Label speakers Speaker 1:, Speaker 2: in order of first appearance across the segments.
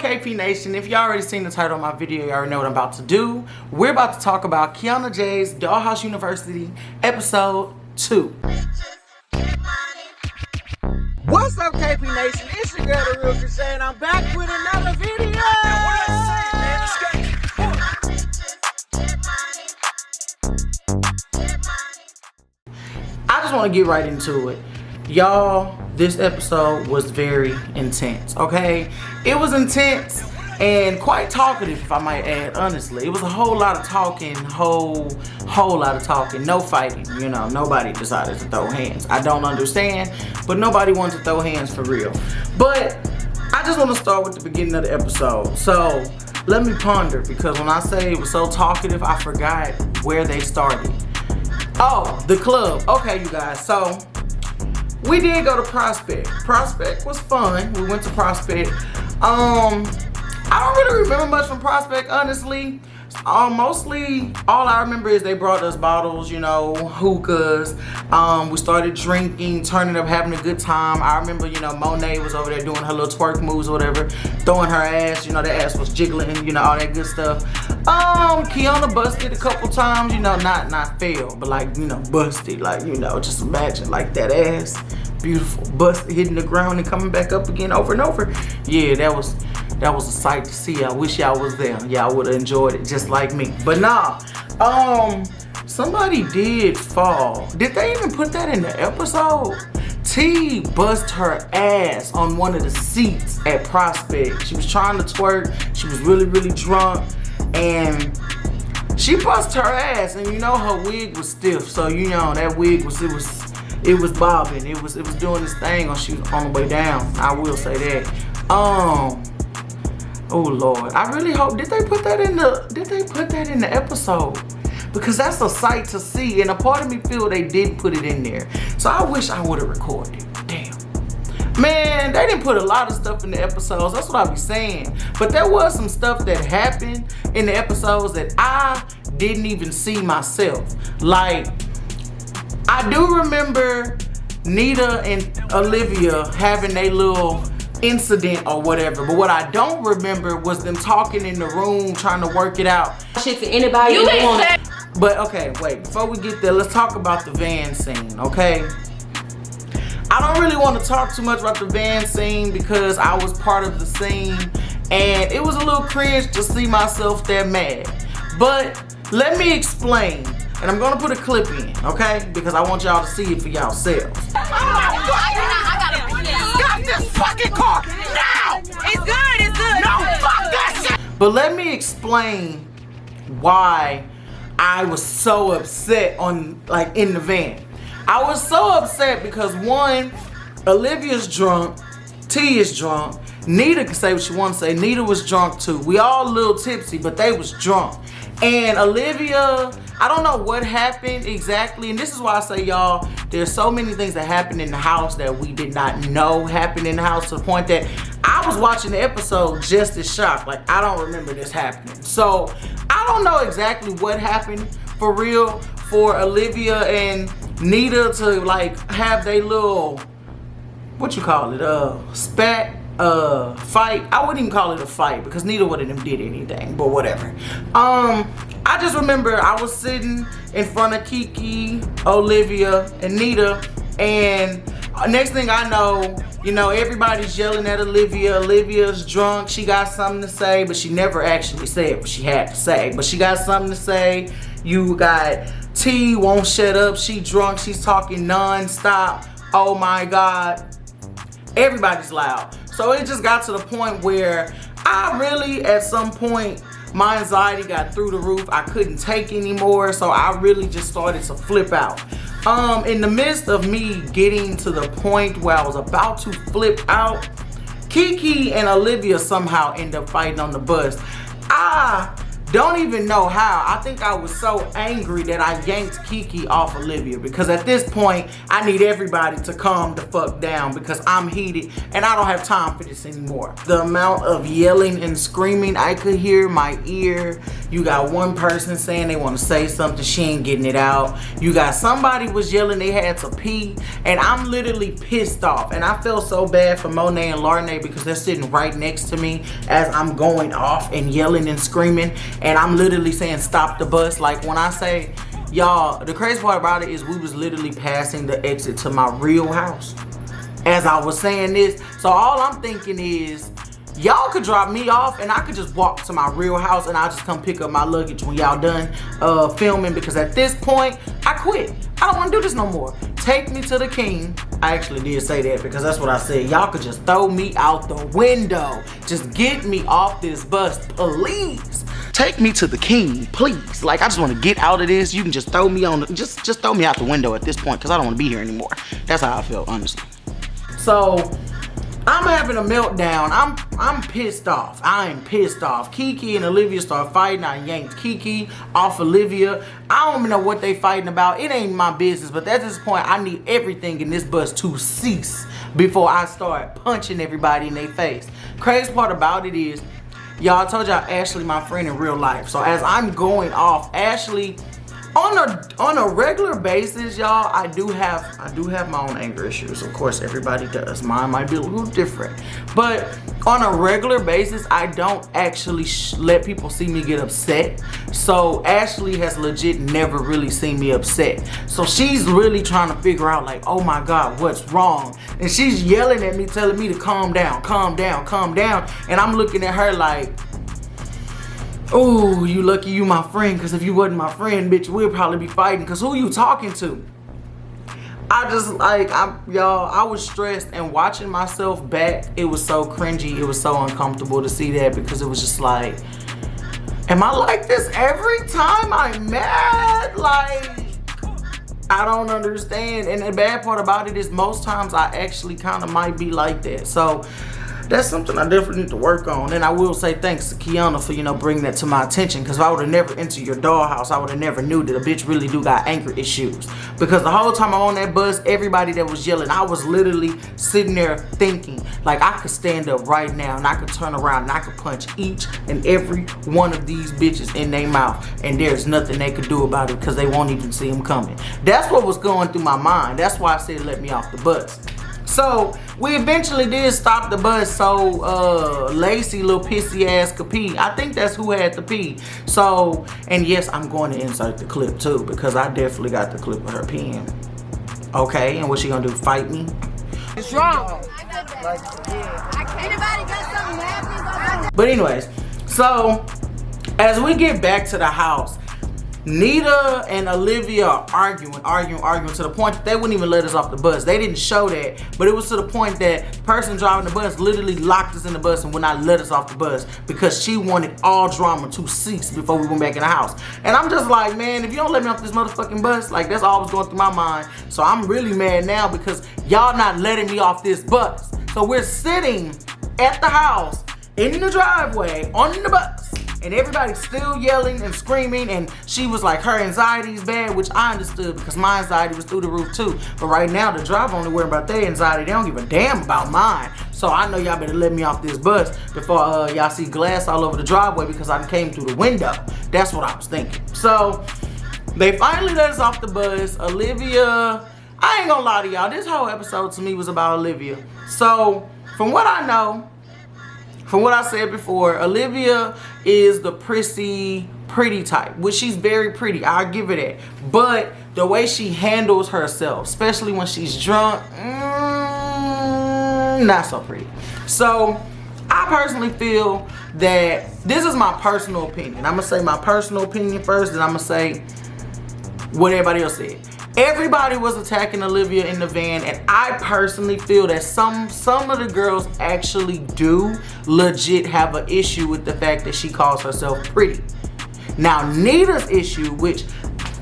Speaker 1: up, KP Nation? If you already seen the title of my video, you already know what I'm about to do. We're about to talk about KiannaJay's Dollhouse University episode 2. What's up, KP Nation? It's your girl, TheRealKreShai, and I'm back with another video. I just want to get right into it. Y'all, this episode was very intense, okay? It was intense and quite talkative, if I might add, honestly. It was a whole lot of talking, whole lot of talking, no fighting, you know, nobody decided to throw hands. I don't understand, but nobody wanted to throw hands for real. But I just want to start with the beginning of the episode. So let me ponder, because when I say it was so talkative, I forgot where they started. Oh, the club. Okay, you guys, so we did go to Prospect. Prospect was fun. We went to Prospect. I don't really remember much from Prospect, honestly. Mostly all I remember is they brought us bottles, you know, hookahs. We started drinking, turning up, having a good time. I remember, you know, Monet was over there doing her little twerk moves or whatever, throwing her ass, you know, that ass was jiggling, you know, all that good stuff. Kianna busted a couple times, you know, not failed, but like, you know, busted, like, you know, just imagine like that ass, beautiful, busted, hitting the ground and coming back up again over and over. Yeah, that was a sight to see. I wish y'all was there. Y'all would have enjoyed it just like me. But nah, somebody did fall. Did they even put that in the episode? T bust her ass on one of the seats at Prospect. She was trying to twerk. She was really drunk, and she bust her ass. And you know her wig was stiff, so you know that wig was it was bobbing. It was doing this thing when she was on the way down. I will say that. Oh Lord, I really hope, did they put that in the episode? Because that's a sight to see, and a part of me feel they did put it in there. So I wish I would have recorded it. Damn. Man, they didn't put a lot of stuff in the episodes. That's what I be saying. But there was some stuff that happened in the episodes that I didn't even see myself. Like, I do remember Nita and Olivia having a little incident or whatever, but what I don't remember was them talking in the room trying to work it out.
Speaker 2: Shit to anybody you want.
Speaker 1: But okay, wait, before we get there, let's talk about the van scene, okay? I don't really want to talk too much about the van scene because I was part of the scene and it was a little cringe to see myself that mad. But let me explain, and I'm gonna put a clip in, okay? Because I want y'all to see it for yourselves. Got this fucking car now!
Speaker 2: It's good.
Speaker 1: No, fuck that shit! But let me explain why I was so upset in the van. I was so upset because one, Olivia's drunk, T is drunk, Nita can say what she wants to say. Nita was drunk too. We all a little tipsy, but they was drunk. And Olivia, I don't know what happened exactly, and this is why I say, y'all, there's so many things that happened in the house that we did not know happened in the house, to the point that I was watching the episode just as shocked. Like, I don't remember this happening. So I don't know exactly what happened for real for Olivia and Nita to like have their little, what you call it, spat, fight. I wouldn't even call it a fight because neither one of them did anything, but whatever. I just remember I was sitting in front of Kiki, Olivia, and Nita, and next thing I know, you know, everybody's yelling at Olivia. Olivia's drunk. She got something to say, but she never actually said what she had to say. But she got something to say. You got T won't shut up. She drunk. She's talking non-stop. Oh my God. Everybody's loud. So it just got to the point where I really, at some point, my anxiety got through the roof. I couldn't take anymore, so I really just started to flip out. In the midst of me getting to the point where I was about to flip out, Kiki and Olivia somehow end up fighting on the bus. I don't even know how. I think I was so angry that I yanked Kiki off Olivia, because at this point, I need everybody to calm the fuck down because I'm heated and I don't have time for this anymore. The amount of yelling and screaming I could hear, my ear You got one person saying they want to say something, she ain't getting it out. You got somebody was yelling they had to pee, and I'm literally pissed off. And I feel so bad for Monet and Larnay because they're sitting right next to me as I'm going off and yelling and screaming, and I'm literally saying stop the bus. Like when I say, y'all, the crazy part about it is we was literally passing the exit to my real house as I was saying this. So all I'm thinking is, y'all could drop me off and I could just walk to my real house and I'll just come pick up my luggage when y'all done filming, because at this point, I quit. I don't want to do this no more. Take me to the king. I actually did say that because that's what I said. Y'all could just throw me out the window. Just get me off this bus, please. Take me to the king, please. Like, I just want to get out of this. You can just throw me on, just throw me out the window at this point because I don't want to be here anymore. That's how I feel, honestly. So I'm having a meltdown. I'm pissed off. I am pissed off. Kiki and Olivia start fighting. I yanked Kiki off Olivia. I don't even know what they fighting about. It ain't my business. But at this point, I need everything in this bus to cease before I start punching everybody in their face. Crazy part about it is, y'all, I told y'all Ashley my friend in real life. So as I'm going off, Ashley, on a regular basis, y'all, I do have my own anger issues. Of course, everybody does. Mine might be a little different, but on a regular basis, I don't actually let people see me get upset. So Ashley has legit never really seen me upset. So she's really trying to figure out, like, oh my God, what's wrong? And she's yelling at me, telling me to calm down, calm down, calm down. And I'm looking at her like, oh, you lucky you my friend, because if you wasn't my friend, bitch, we'll probably be fighting, because who you talking to? I just, like, y'all, I was stressed, and watching myself back, it was so cringy, it was so uncomfortable to see that, because it was just like, am I like this every time I'm mad? Like, I don't understand. And the bad part about it is most times I actually kind of might be like that. So that's something I definitely need to work on. And I will say thanks to Kianna for, you know, bringing that to my attention, because if I would have never entered your dollhouse, I would have never knew that a bitch really do got anger issues. Because the whole time I'm on that bus, everybody that was yelling, I was literally sitting there thinking, like, I could stand up right now and I could turn around and I could punch each and every one of these bitches in their mouth, and there's nothing they could do about it because they won't even see them coming. That's what was going through my mind. That's why I said let me off the bus. So we eventually did stop the bus so Lacey, little pissy ass, could pee. I think that's who had to pee. So, and yes, I'm going to insert the clip too, because I definitely got the clip of her peeing. Okay, and what she gonna do, fight me?
Speaker 2: It's wrong.
Speaker 1: But anyways, so as we get back to the house, Nita and Olivia are arguing to the point that they wouldn't even let us off the bus. They didn't show that, but it was to the point that the person driving the bus literally locked us in the bus and would not let us off the bus because she wanted all drama to cease before we went back in the house. And I'm just like, man, if you don't let me off this motherfucking bus, like, that's all was going through my mind. So I'm really mad now because y'all not letting me off this bus. So we're sitting at the house in the driveway on the bus, and everybody's still yelling and screaming, and she was like, her anxiety is bad, which I understood because my anxiety was through the roof too. But right now, the driver only worried about their anxiety. They don't give a damn about mine. So I know y'all better let me off this bus before y'all see glass all over the driveway because I came through the window. That's what I was thinking. So they finally let us off the bus. Olivia, I ain't gonna lie to y'all, this whole episode to me was about Olivia. So from what I know, from what I said before, Olivia is the pretty type, which she's very pretty. I'll give her that. But the way she handles herself, especially when she's drunk, not so pretty. So I personally feel that, this is my personal opinion. I'm gonna say my personal opinion first, then I'm gonna say what everybody else said. Everybody was attacking Olivia in the van, and I personally feel that some of the girls actually do legit have an issue with the fact that she calls herself pretty. Now Nita's issue, which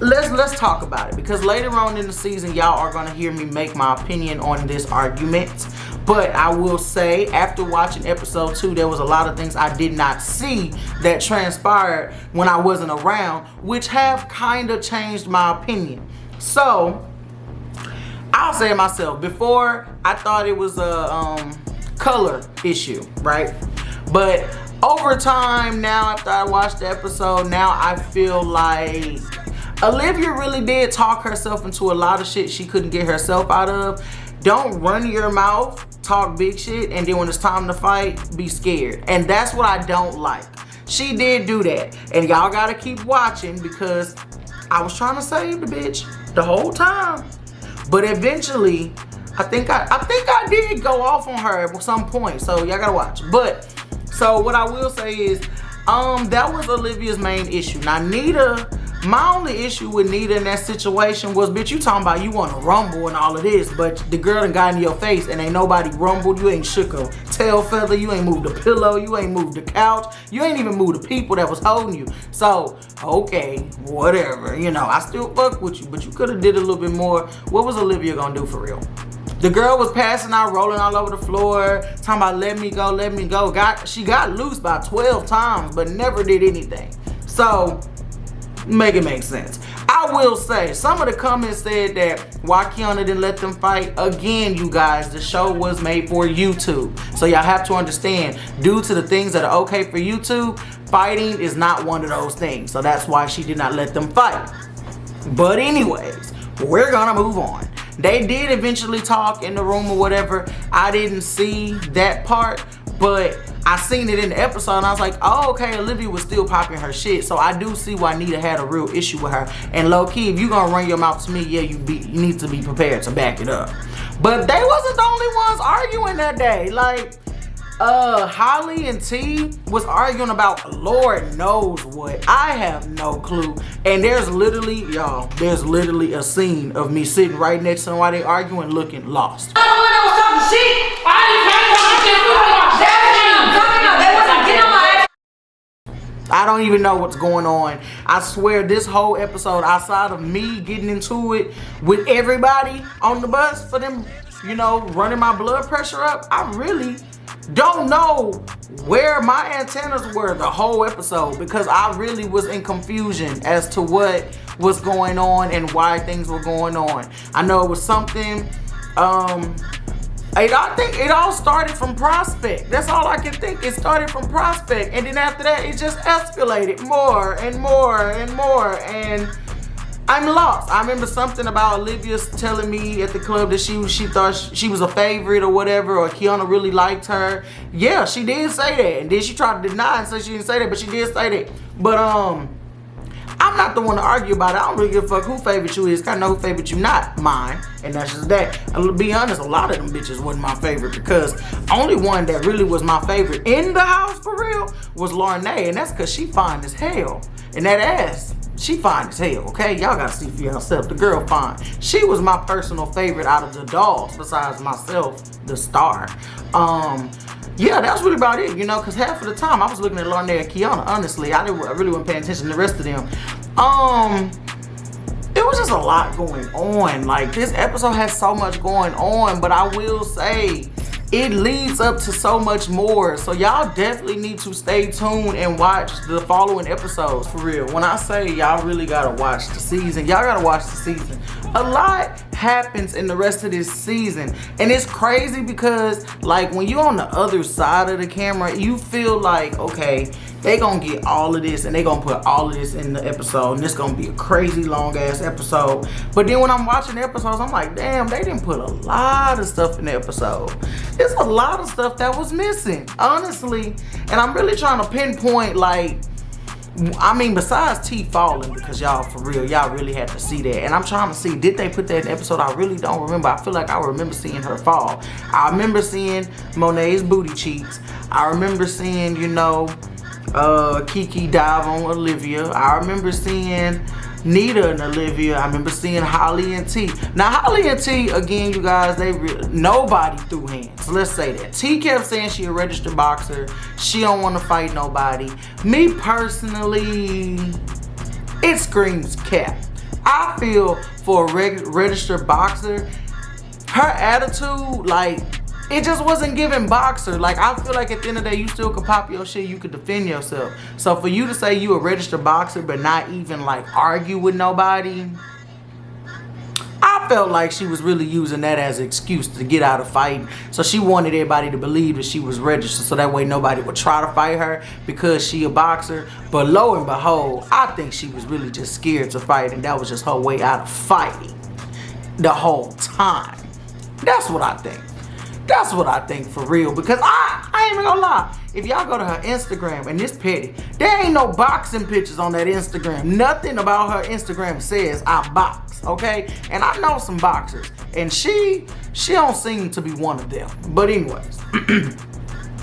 Speaker 1: let's talk about it, because later on in the season y'all are gonna hear me make my opinion on this argument. But I will say, after watching episode 2, there was a lot of things I did not see that transpired when I wasn't around, which have kind of changed my opinion. So I'll say it myself. Before, I thought it was a color issue, right? But over time now, after I watched the episode, now I feel like Olivia really did talk herself into a lot of shit she couldn't get herself out of. Don't run your mouth, talk big shit, and then when it's time to fight, be scared. And that's what I don't like. She did do that. And y'all gotta keep watching because I was trying to save the bitch the whole time. But eventually, I think I did go off on her at some point. So y'all gotta watch. But so what I will say is, that was Olivia's main issue. Now Nita, my only issue with Nita in that situation was, bitch, you talking about you want to rumble and all of this, but the girl done got in your face and ain't nobody rumbled. You ain't shook a tail feather. You ain't moved a pillow. You ain't moved the couch. You ain't even moved the people that was holding you. So, okay, whatever. You know, I still fuck with you, but you could have did a little bit more. What was Olivia gonna do for real? The girl was passing out, rolling all over the floor, talking about let me go, let me go. She got loose by 12 times, but never did anything. So, make it make sense. I will say, some of the comments said that why Kianna didn't let them fight. Again, you guys, the show was made for YouTube. So y'all have to understand, due to the things that are okay for YouTube, fighting is not one of those things. So that's why she did not let them fight. But anyways, we're gonna move on. They did eventually talk in the room or whatever. I didn't see that part, but I seen it in the episode and I was like, oh, okay, Olivia was still popping her shit. So I do see why Nita had a real issue with her. And low key, if you gonna run your mouth to me, yeah, you need to be prepared to back it up. But they wasn't the only ones arguing that day. Like, Holly and T was arguing about Lord knows what. I have no clue. And there's literally, y'all, there's literally a scene of me sitting right next to them while they arguing, looking lost.
Speaker 2: I don't know what's talking shit.
Speaker 1: I don't even know what's going on. I swear this whole episode, outside of me getting into it with everybody on the bus for them, you know, running my blood pressure up, I really don't know where my antennas were the whole episode, because I really was in confusion as to what was going on and why things were going on. I know it was something, I think it all started from Prospect. That's all I can think. It started from Prospect, and then after that it just escalated more and more and more, and I'm lost. I remember something about Olivia telling me at the club that she thought she was a favorite or whatever, or Kianna really liked her. Yeah, she did say that, and then she tried to deny and say she didn't say that, but she did say that. But I'm not the one to argue about it. I don't really give a fuck who favorite you is. I know who favorite you not, mine. And that's just that. To be honest, a lot of them bitches wasn't my favorite, because only one that really was my favorite in the house for real was Lornay. And that's because she fine as hell. And that ass, she fine as hell, okay? Y'all gotta see for yourself. The girl fine. She was my personal favorite out of the dolls, besides myself, the star. Yeah, that was really about it, you know, because half of the time I was looking at Lornay and Kianna, honestly. I really wasn't paying attention to the rest of them. It was just a lot going on. Like, this episode has so much going on, but I will say it leads up to so much more. So y'all definitely need to stay tuned and watch the following episodes, for real. When I say y'all really gotta watch the season, y'all gotta watch the season. A lot happens in the rest of this season, and it's crazy because, like, when you're on the other side of the camera, you feel like, okay, they gonna get all of this and they gonna put all of this in the episode, and it's gonna be a crazy long ass episode. But then when I'm watching the episodes, I'm like, damn, they didn't put a lot of stuff in the episode. There's a lot of stuff that was missing, honestly. And I'm really trying to pinpoint, like, I mean, besides T falling, because y'all, for real, y'all really had to see that. And I'm trying to see, did they put that in the episode? I really don't remember. I feel like I remember seeing her fall. I remember seeing Monet's booty cheeks. I remember seeing, you know, Kiki dive on Olivia. I remember seeing Nita and Olivia. I remember seeing Holly and T. Now, Holly and T, again, you guys, nobody threw hands. Let's say that. T kept saying she a registered boxer. She don't want to fight nobody. Me personally, it screams cap. I feel for a registered boxer, her attitude, like, it just wasn't giving boxer. Like, I feel like at the end of the day, you still could pop your shit, you could defend yourself. So for you to say you a registered boxer but not even, like, argue with nobody, I felt like she was really using that as an excuse to get out of fighting. So she wanted everybody to believe that she was registered, so that way nobody would try to fight her because she a boxer. But lo and behold, I think she was really just scared to fight, and that was just her way out of fighting the whole time. That's what I think. That's what I think for real, because I ain't even gonna lie. If y'all go to her Instagram, and this petty, there ain't no boxing pictures on that Instagram. Nothing about her Instagram says I box, okay? And I know some boxers, and she don't seem to be one of them. But anyways,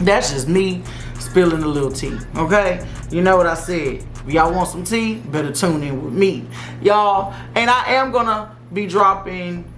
Speaker 1: that's just me spilling a little tea, okay? You know what I said. If y'all want some tea, better tune in with me, y'all. And I am gonna be dropping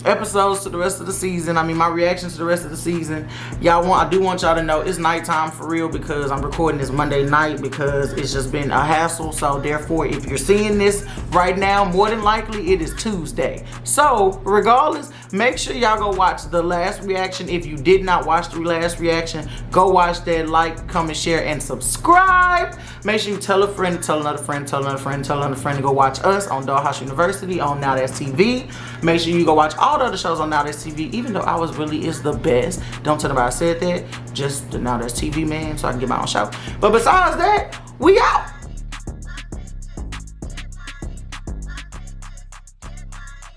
Speaker 1: episodes to the rest of the season. I mean, my reactions to the rest of the season. I do want y'all to know it's nighttime for real, because I'm recording this Monday night, because it's just been a hassle. So therefore, if you're seeing this right now, more than likely it is Tuesday. So regardless, make sure y'all go watch the last reaction. If you did not watch the last reaction, go watch that. Like, comment, share, and subscribe. Make sure you tell a friend, tell another friend, tell another friend, tell another friend to go watch us on Dollhouse University on Now That's TV. Make sure you go watch all the other shows on Now That's TV, even though ours really is the best. Don't tell nobody I said that. Just the Now That's TV, man, so I can get my own show. But besides that, we out.